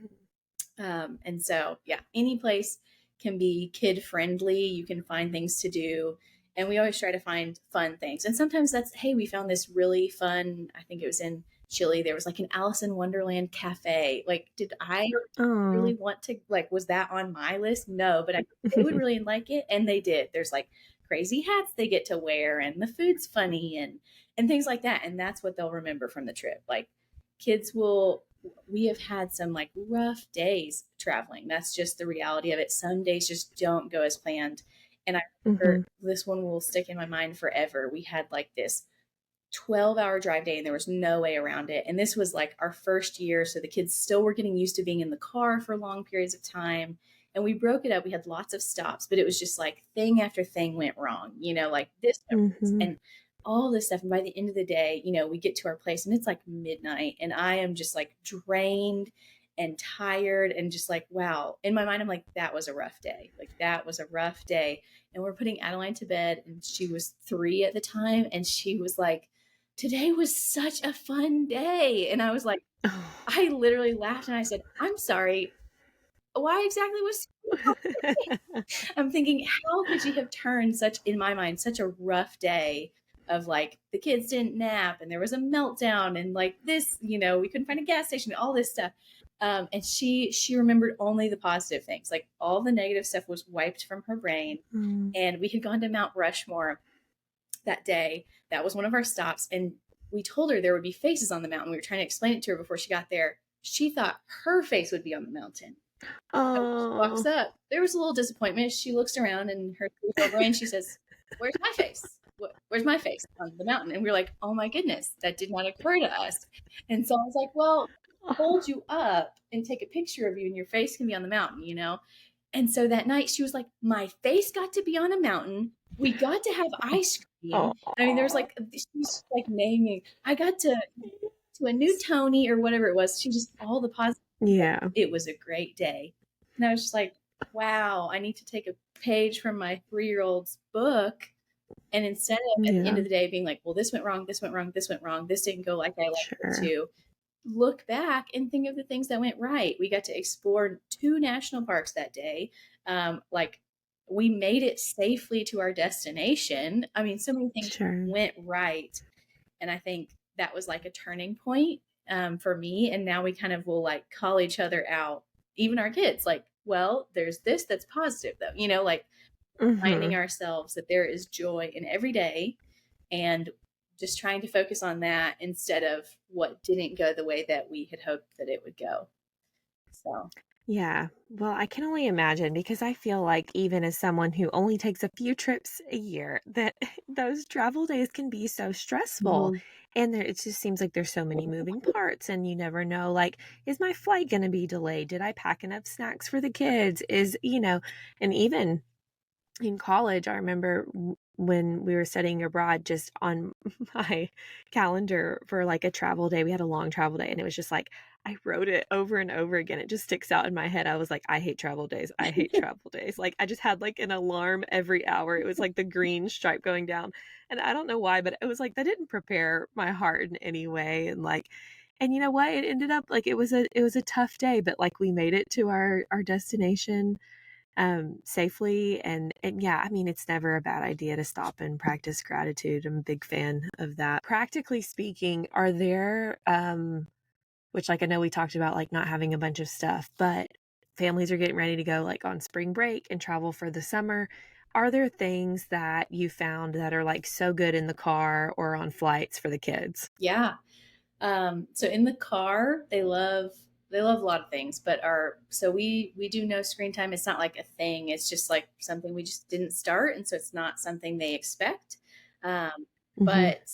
And so, yeah, any place can be kid friendly. You can find things to do. And we always try to find fun things. And sometimes that's, hey, we found this really fun, I think it was in Chile, there was like an Alice in Wonderland cafe. Like, did I really
Oh.
want to, like, was that on my list? No, but they would really like it. And they did. There's like crazy hats they get to wear, and the food's funny, and things like that. And that's what they'll remember from the trip. Like, kids will, we have had some like rough days traveling. That's just the reality of it. Some days just don't go as planned. And I remember
Hmm.
this one will stick in my mind forever. We had like this 12-hour drive day, and there was no way around it. And this was like our first year. So the kids still were getting used to being in the car for long periods of time. And we broke it up. We had lots of stops, but it was just like thing after thing went wrong, like this
Hmm.
and all this stuff. And by the end of the day, we get to our place and it's like midnight, and I am just like drained and tired and just like, wow. In my mind, I'm like, that was a rough day. Like, that was a rough day. And we're putting Adeline to bed, and she was 3 at the time. And she was like, today was such a fun day. And I was like,
Oh.
I literally laughed and I said, I'm sorry. Why exactly was I'm thinking, how could you have turned such, in my mind, such a rough day of like the kids didn't nap and there was a meltdown and like this, we couldn't find a gas station, all this stuff. And she remembered only the positive things. Like all the negative stuff was wiped from her brain.
Mm.
And we had gone to Mount Rushmore that day. That was one of our stops. And we told her there would be faces on the mountain. We were trying to explain it to her before she got there. She thought her face would be on the mountain. So she walks
Oh.
up. There was a little disappointment. She looks around in her 3-year-old brain. She says, "Where's my face? Where's my face on the mountain?" And we are like, "Oh my goodness, that did not occur to us." And so I was like, "Well, hold you up and take a picture of you, and your face can be on the mountain." And so that night she was like, "My face got to be on a mountain. We got to have ice cream." I mean, there's
Oh.
like she's like naming. I got to a new Tony or whatever it was. She just all the positive.
Yeah.
It was a great day. And I was just like, wow, I need to take a page from my 3-year-old's book. And instead of at the end
Yeah.
of the day being like, well, this went wrong, this went wrong, this went wrong, this didn't go like I liked it
Sure.
to, look back and think of the things that went right. We got to explore 2 national parks that day. Like we made it safely to our destination. I mean, so many things
Sure.
went right. And I think that was like a turning point for me. And now we kind of will like call each other out, even our kids, like, well, there's this that's positive though, like finding
Hmm.
ourselves that there is joy in every day, and just trying to focus on that instead of what didn't go the way that we had hoped that it would go. So,
Yeah. Well, I can only imagine because I feel like even as someone who only takes a few trips a year, that those travel days can be so stressful.
mhm.
And it just seems like there's so many moving parts and you never know, like, is my flight going to be delayed? Did I pack enough snacks for the kids? And even in college, I remember when we were studying abroad, just on my calendar for like a travel day, we had a long travel day, and it was just like I wrote it over and over again. It just sticks out in my head. I was like, I hate travel days. I hate travel days. Like I just had like an alarm every hour. It was like the green stripe going down. And I don't know why, but it was like that didn't prepare my heart in any way. And like, and you know what? It ended up like it was a tough day, but like we made it to our destination safely. And yeah, I mean, it's never a bad idea to stop and practice gratitude. I'm a big fan of that. Practically speaking, are there, which like I know we talked about like not having a bunch of stuff, but families are getting ready to go like on spring break and travel for the summer. Are there things that you found that are like so good in the car or on flights for the kids?
Yeah. So in the car, they love a lot of things, but we do no screen time. It's not like a thing. It's just like something we just didn't start, and so it's not something they expect. Um,
Hmm.
but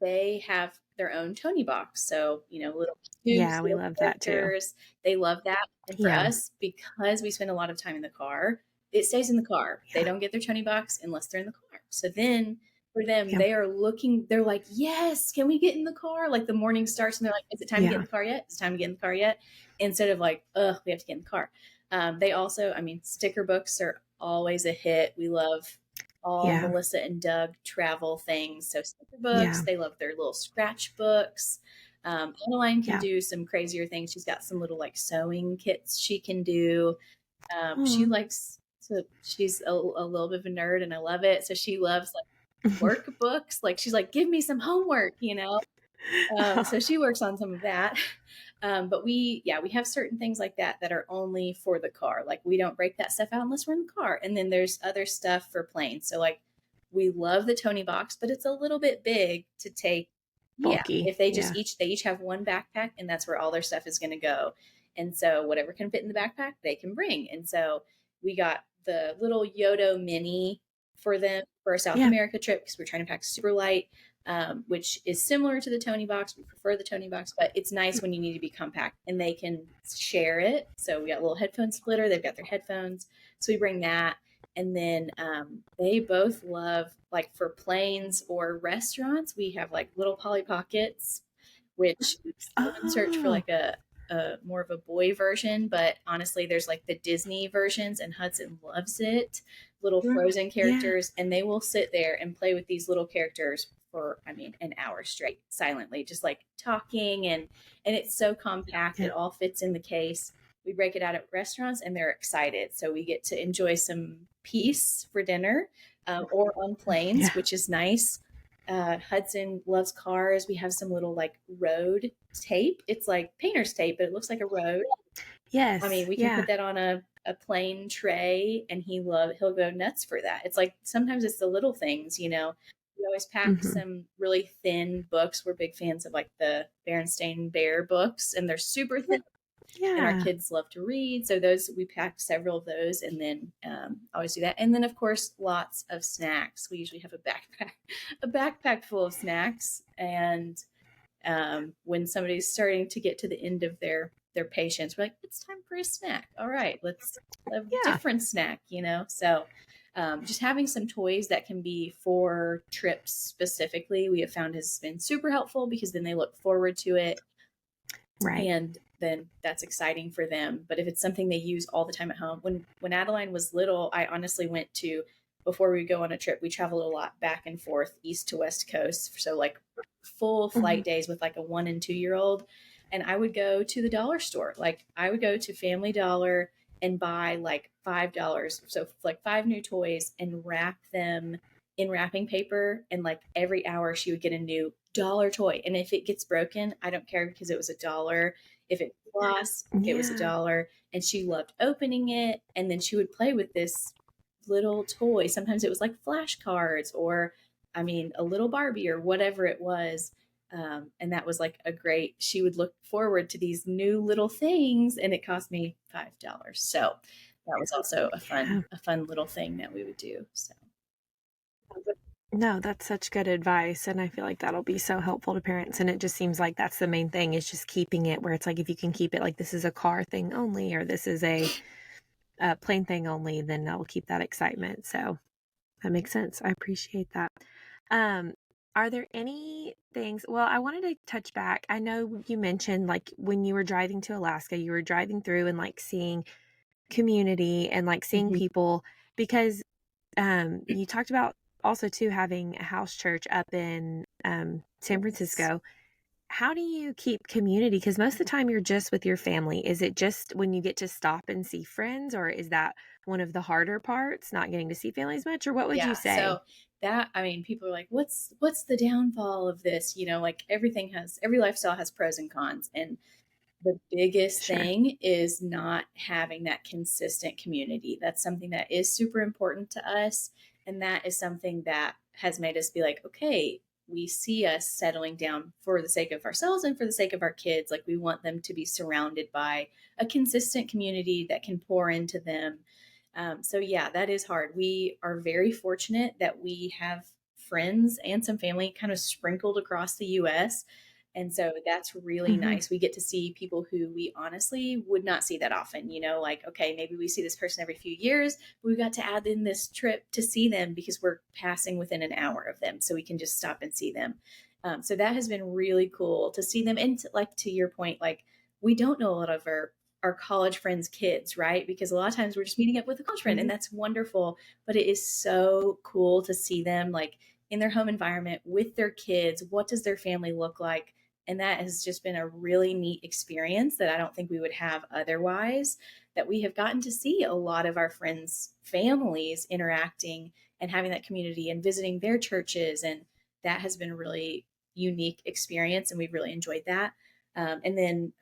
they have their own Tony box. So, little cubes,
Yeah, we
little
love that too.
characters. They love that. And for
Yeah,
us, because we spend a lot of time in the car, it stays in the car. They
yeah,
don't get their Tony box unless they're in the car. So then for them,
yeah,
they're like, yes, can we get in the car? Like the morning starts and they're like, is it time to get in
yeah.
the car yet? Is it time to get in the car yet? Instead of like, ugh, we have to get in the car. They also, I mean, sticker books are always a hit. We love all
Yeah,
Melissa and Doug travel things. So sticker books,
yeah,
they love their little scratch books. Adeline can
yeah.
do some crazier things. She's got some little like sewing kits she can do. She
Aw.
likes to, she's a little bit of a nerd and I love it. So she loves like workbooks. Like she's like, give me some homework. So she works on some of that. But we have certain things like that that are only for the car. Like we don't break that stuff out unless we're in the car. And then there's other stuff for planes. So like we love the Tony box, but it's a little bit big to take. Yeah,
Bulky.
if
Yeah.
they each have one backpack, and that's where all their stuff is going to go. And so whatever can fit in the backpack, they can bring. And so we got the little Yodo mini for them for a South
Yeah.
America trip because we're trying to pack super light, which is similar to the Tony box. We prefer the Tony box, but it's nice when you need to be compact and they can share it. So we got a little headphone splitter. They've got their headphones. So we bring that. And then they both love, like for planes or restaurants, we have like little Polly Pockets, which I've been search for
Oh,
like a more of a boy version, but honestly, there's like the Disney versions, and Hudson loves it. Little Frozen
yeah.
characters, and they will sit there and play with these little characters for, I mean, an hour straight, silently, just like talking, and it's so compact,
Yeah.
it all fits in the case. We break it out at restaurants, and they're excited, so we get to enjoy some peace for dinner, or on planes,
Yeah.
which is nice. Hudson loves cars. We have some little like road tape. It's like painter's tape, but it looks like a road. I mean,
Yes.
we can put
Yeah.
that on a plain tray and he'll go nuts for that. It's like sometimes it's the little things. We always pack
Hmm.
some really thin books. We're big fans of like the Berenstain Bear books, and they're super thin, and our
Yeah.
kids love to read. So those we packed several of those, and then always do that. And then of course lots of snacks. We usually have a backpack full of snacks. And when somebody's starting to get to the end of their patience, we're like, it's time for a snack. All right, let's have a
Yeah.
different snack. So just having some toys that can be for trips specifically, we have found has been super helpful because then they look forward to it,
Right.
and then that's exciting for them. But if it's something they use all the time at home, when Adeline was little, I honestly went to, before we go on a trip, we traveled a lot back and forth east to west coast, so like full
Hmm.
flight days with like a 1 and 2 year old. And I would go to the dollar store, like I would go to Family Dollar and buy like $5, so like five new toys, and wrap them in wrapping paper, and like every hour she would get a new dollar toy, and if it gets broken, I don't care because it was $1. If it lost, it was a
Yeah.
dollar. And she loved opening it, and then she would play with this little toy. Sometimes it was like flashcards, or I mean a little Barbie or whatever it was. And that was like she would look forward to these new little things, and it cost me $5. So that was also
Yeah.
a fun little thing that we would do. So
No, that's such good advice. And I feel like that'll be so helpful to parents. And it just seems like that's the main thing is just keeping it where it's like if you can keep it like this is a car thing only, or this is a plain thing only, then that'll keep that excitement. So that makes sense. I appreciate that. Um, are there any things, well, I wanted to touch back. I know you mentioned like when you were driving to Alaska, you were driving through and like seeing community and like seeing
Mhm.
people because you talked about also too having a house church up in San
Yes.
Francisco. How do you keep community? Because most of the time you're just with your family. Is it just when you get to stop and see friends, or is that one of the harder parts, not getting to see family as much? Or what would you
Yeah.
say?
So that, I mean, people are like, what's the downfall of this? You know, like every lifestyle has pros and cons. And the biggest
Sure.
thing is not having that consistent community. That's something that is super important to us. And that is something that has made us be like, okay, we see us settling down for the sake of ourselves and for the sake of our kids. Like we want them to be surrounded by a consistent community that can pour into them. So yeah, that is hard. We are very fortunate that we have friends and some family kind of sprinkled across the US. And so that's really
Hmm.
nice. We get to see people who we honestly would not see that often. You know, like, okay, maybe we see this person every few years, but we got to add in this trip to see them because we're passing within an hour of them. So we can just stop and see them. So that has been really cool to see them. And like to your point, like we don't know a lot of our college friends' kids, right? Because a lot of times we're just meeting up with a college friend and
Hmm.
that's wonderful. But it is so cool to see them like in their home environment with their kids. What does their family look like? And that has just been a really neat experience that I don't think we would have otherwise. That we have gotten to see a lot of our friends' families interacting and having that community and visiting their churches. And that has been a really unique experience. And we've really enjoyed that. And then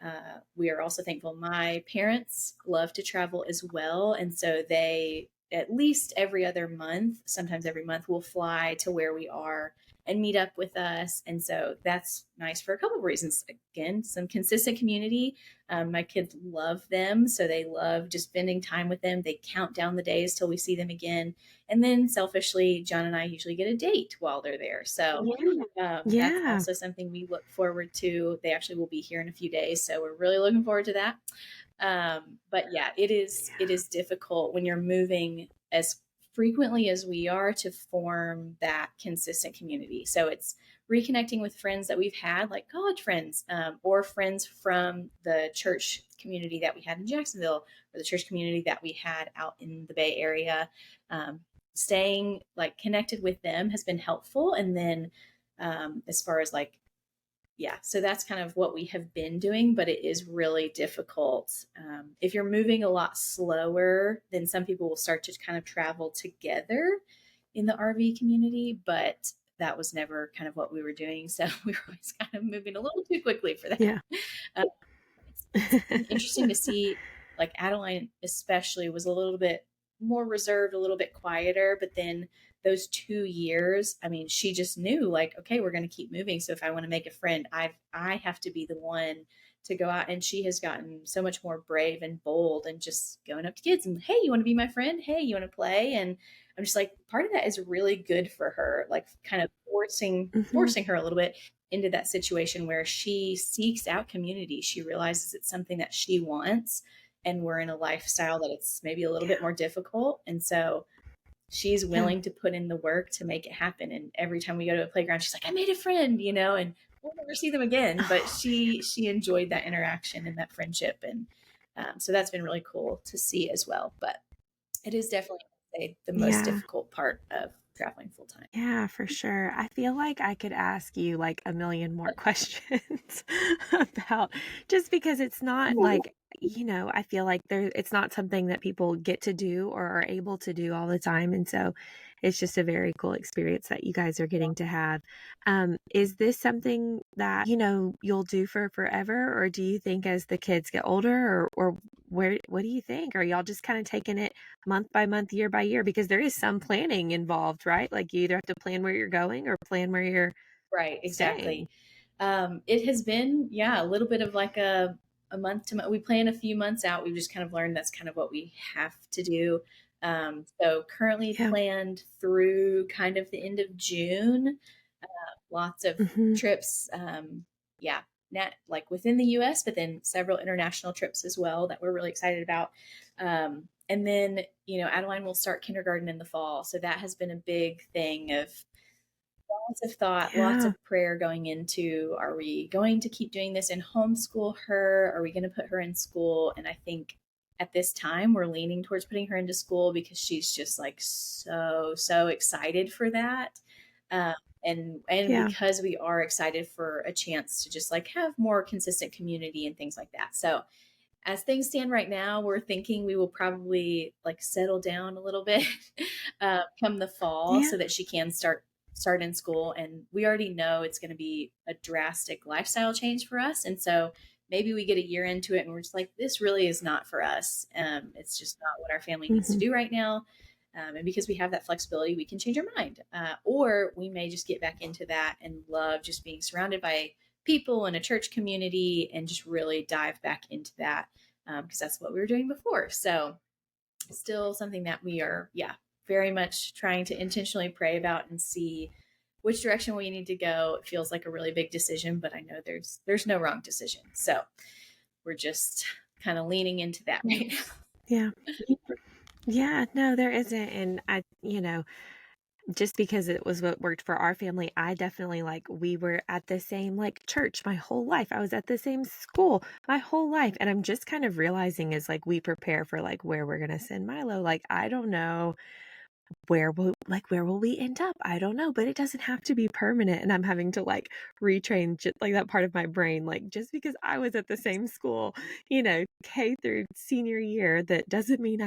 we are also thankful. My parents love to travel as well. And so they, at least every other month, sometimes every month, will fly to where we are and meet up with us. And so that's nice for a couple of reasons. Again, some consistent community. My kids love them. So they love just spending time with them. They count down the days till we see them again. And then selfishly, John and I usually get a date while they're there. So
Yeah.
that's
Yeah.
also something we look forward to. They actually will be here in a few days. So we're really looking forward to that. But yeah, it is difficult when you're moving as frequently as we are to form that consistent community. So it's reconnecting with friends that we've had, like college friends, or friends from the church community that we had in Jacksonville, or the church community that we had out in the Bay Area. Um, Staying like connected with them has been helpful, and then as far as like yeah, so that's kind of what we have been doing, but it is really difficult. If you're moving a lot slower, then some people will start to kind of travel together in the RV community, but that was never kind of what we were doing. So we were always kind of moving a little too quickly for that.
Yeah.
Uh, it's been interesting to see, like Adeline especially was a little bit more reserved, a little bit quieter, but then those 2 years, I mean, she just knew like, okay, we're going to keep moving. So if I want to make a friend, I have to be the one to go out. And she has gotten so much more brave and bold and just going up to kids and, hey, you want to be my friend? Hey, you want to play? And I'm just like, part of that is really good for her, like kind of
Hmm.
forcing her a little bit into that situation where she seeks out community. She realizes it's something that she wants, and we're in a lifestyle that it's maybe a little
Yeah.
bit more difficult. And so she's
Yeah.
willing to put in the work to make it happen. And every time we go to a playground, she's like, I made a friend, you know, and we'll never see them again. But she enjoyed that interaction and that friendship. And so that's been really cool to see as well. But it is definitely, I'd say, the most
Yeah.
difficult part of traveling full time.
Yeah, for sure. I feel like I could ask you like a million more questions about just because it's not like, I feel like it's not something that people get to do or are able to do all the time. And so it's just a very cool experience that you guys are getting to have. Is this something that, you'll do for forever? Or do you think as the kids get older or what do you think? Are y'all just kind of taking it month by month, year by year, because there is some planning involved, right? Like you either have to plan where you're going or plan where you're
Right, exactly.
staying.
It has been, yeah, a little bit of like a month to month. We plan a few months out. We've just kind of learned that's kind of what we have to do. So currently
Yeah.
planned through kind of the end of June. Lots of
Hmm.
trips. Yeah. like within the US, but then several international trips as well that we're really excited about. And then, Adeline will start kindergarten in the fall. So that has been a big thing of lots of thought, lots
Yeah.
of prayer going into, are we going to keep doing this and homeschool her? Are we going to put her in school? And I think at this time we're leaning towards putting her into school because she's just like so excited for that. Um, and
Yeah.
because we are excited for a chance to just like have more consistent community and things like that. So as things stand right now, we're thinking we will probably like settle down a little bit come the fall
Yeah.
so that she can start in school. And we already know it's going to be a drastic lifestyle change for us. And so maybe we get a year into it and we're just like, this really is not for us. It's just not what our family needs to
Hmm.
do right now. And because we have that flexibility, we can change our mind. Or we may just get back into that and love just being surrounded by people in a church community and just really dive back into that because that's what we were doing before. So, still something that we are, yeah, very much trying to intentionally pray about and see which direction we need to go. It feels like a really big decision, but I know there's no wrong decision. So, we're just kind of leaning into that right now.
Yeah. Yeah. No, there isn't. And just because it was what worked for our family, I definitely we were at the same church my whole life. I was at the same school my whole life. And I'm just kind of realizing as we prepare for where we're gonna send Milo, I don't know where will we end up? I don't know, but it doesn't have to be permanent. And I'm having to retrain just that part of my brain. Just because I was at the same school, K through senior year, that doesn't mean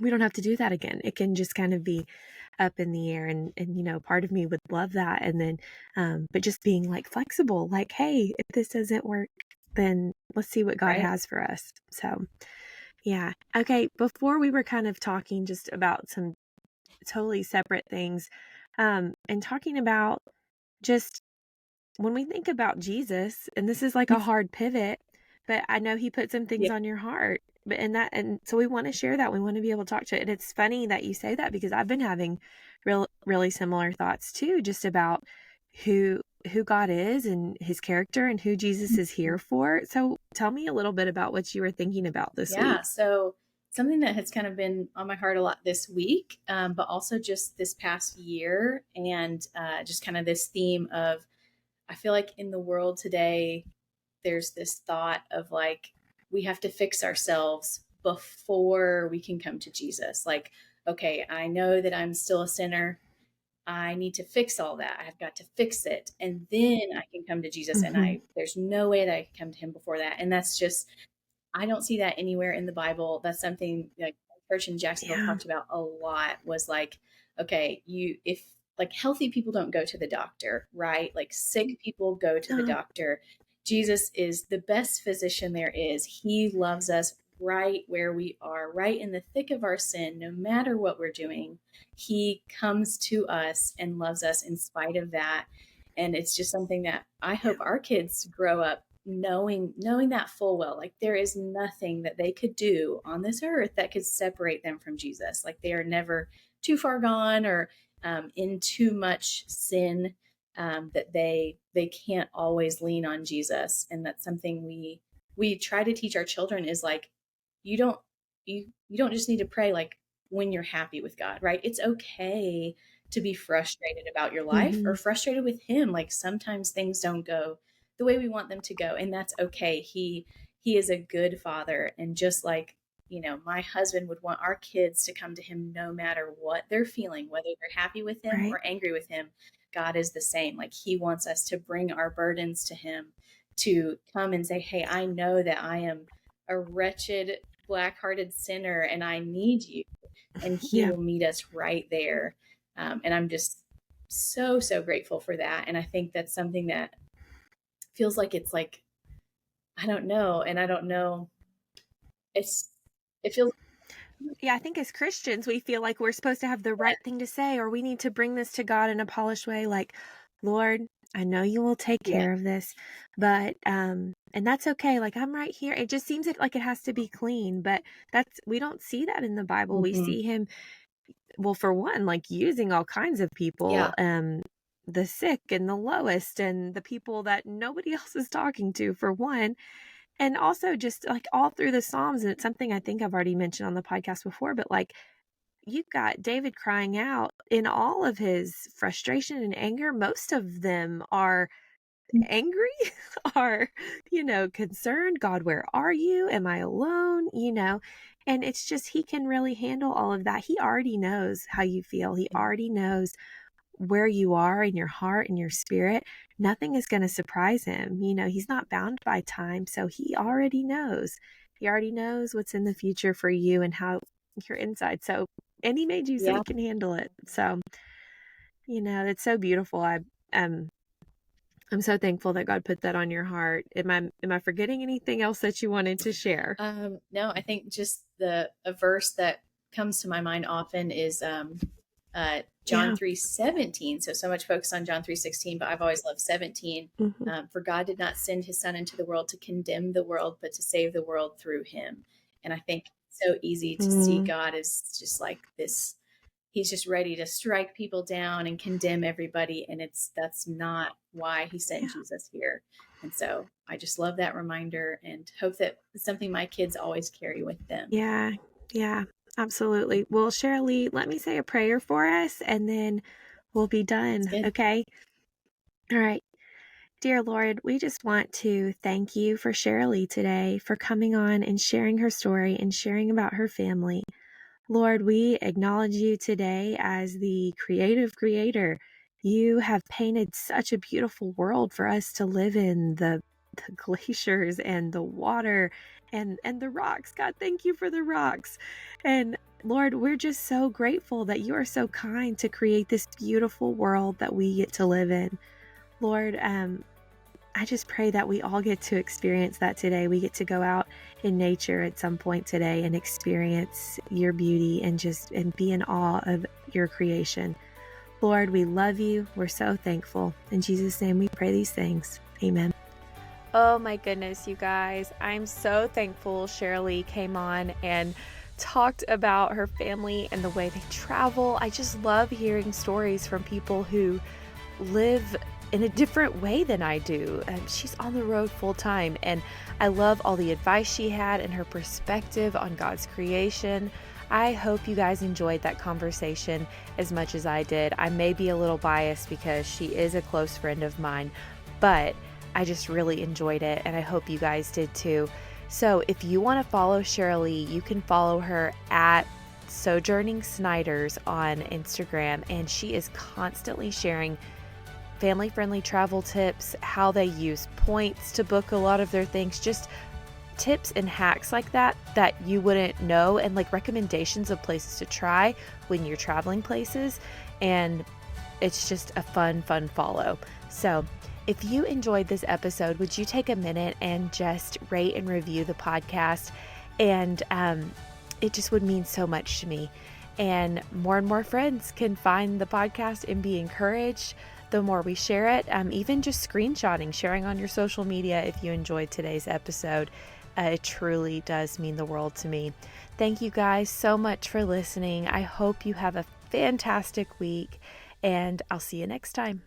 we don't have to do that again. It can just kind of be up in the air, and part of me would love that. And then but just being flexible, hey, if this doesn't work, then let's see what God
Right?
has for us. So yeah. Okay, before we were kind of talking just about some totally separate things, and talking about just when we think about Jesus, and this is a hard pivot, but I know he put some things
Yeah.
on your heart. But and so we want to share that. We want to be able to talk to it. And it's funny that you say that because I've been having really similar thoughts too, just about who God is and his character and who Jesus is here for. So tell me a little bit about what you were thinking about this
Yeah.
week.
So, something that has kind of been on my heart a lot this week, but also just this past year, and just kind of this theme of I feel like in the world today, there's this thought of we have to fix ourselves before we can come to Jesus. Like, okay, I know that I'm still a sinner. I need to fix all that. I've got to fix it. And then I can come to Jesus. And
Mm-hmm.
there's no way that I can come to him before that. And that's just, I don't see that anywhere in the Bible. That's something like church in Jacksonville
Yeah.
talked about a lot was okay, if healthy people don't go to the doctor, right? Like sick people go to the
No.
doctor. Jesus is the best physician there is. He loves us right where we are, right in the thick of our sin, no matter what we're doing. He comes to us and loves us in spite of that. And it's just something that I
Yeah.
hope our kids grow up knowing that full well. Like there is nothing that they could do on this earth that could separate them from Jesus. Like they are never too far gone or in too much sin that they can't always lean on Jesus. And that's something we try to teach our children is you don't you don't just need to pray when you're happy with God, right? It's okay to be frustrated about your life
Mm-hmm.
or frustrated with him. Like sometimes things don't go the way we want them to go, and that's okay. He is a good father, and just like my husband would want our kids to come to him no matter what they're feeling, whether they're happy with him
Right.
or angry with him. God is the same. Like he wants us to bring our burdens to him, to come and say, hey, I know that I am a wretched black-hearted sinner and I need you, and he
Yeah.
will meet us right there. And I'm just so grateful for that. And I think that's something that feels like it's I don't know, and I don't know. It feels
Yeah, I think as Christians, we feel like we're supposed to have the right thing to say, or we need to bring this to God in a polished way. Like, Lord, I know you will take
yeah,
care of this, but, and that's okay. Like, I'm right here. It just seems like it has to be clean, but we don't see that in the Bible. We
hmm
see him, well, for one, using all kinds of people,
yeah,
the sick and the lowest and the people that nobody else is talking to, for one. And also just like all through the Psalms, and it's something I think I've already mentioned on the podcast before, but like you've got David crying out in all of his frustration and anger. Most of them are angry, are, concerned. God, where are you? Am I alone? And it's just, he can really handle all of that. He already knows how you feel. He already knows where you are in your heart and your spirit. Nothing is going to surprise him. He's not bound by time. So he already knows. He already knows what's in the future for you and how you're inside. So, and he made you so
Yeah.
he can handle it. So, it's so beautiful. Um, I'm so thankful that God put that on your heart. Am I forgetting anything else that you wanted to share?
No, I think just a verse that comes to my mind often is John
Yeah.
3:17. So much focus on John 3:16, but I've always loved 17.
Mm-hmm.
For God did not send his son into the world to condemn the world, but to save the world through him. And I think it's so easy to see God as just like this. He's just ready to strike people down and condemn everybody. And that's not why he sent
Yeah.
Jesus here. And so I just love that reminder and hope that it's something my kids always carry with them.
Yeah. Yeah. Absolutely. Well, Sheralee, let me say a prayer for us and then we'll be
It's
done.
good.
Okay. All right. Dear Lord, we just want to thank you for Sheralee today, for coming on and sharing her story and sharing about her family. Lord, we acknowledge you today as the creative creator. You have painted such a beautiful world for us to live in, the glaciers and the water and the rocks. God, thank you for the rocks. And Lord, we're just so grateful that you are so kind to create this beautiful world that we get to live in. Lord, I just pray that we all get to experience that today. We get to go out in nature at some point today and experience your beauty and be in awe of your creation. Lord, we love you. We're so thankful. In Jesus' name we pray these things. Amen. Oh my goodness, you guys. I'm so thankful Sheralee came on and talked about her family and the way they travel. I just love hearing stories from people who live in a different way than I do. She's on the road full time, and I love all the advice she had and her perspective on God's creation. I hope you guys enjoyed that conversation as much as I did. I may be a little biased because she is a close friend of mine, but I just really enjoyed it, and I hope you guys did too. So if you want to follow Sheralee, you can follow her at Sojourning Snyders on Instagram, and she is constantly sharing family-friendly travel tips, how they use points to book a lot of their things, just tips and hacks like that you wouldn't know, and like recommendations of places to try when you're traveling places. And it's just a fun follow. So if you enjoyed this episode, would you take a minute and just rate and review the podcast? And it just would mean so much to me. And more friends can find the podcast and be encouraged the more we share it. Even just screenshotting, sharing on your social media if you enjoyed today's episode. It truly does mean the world to me. Thank you guys so much for listening. I hope you have a fantastic week, and I'll see you next time.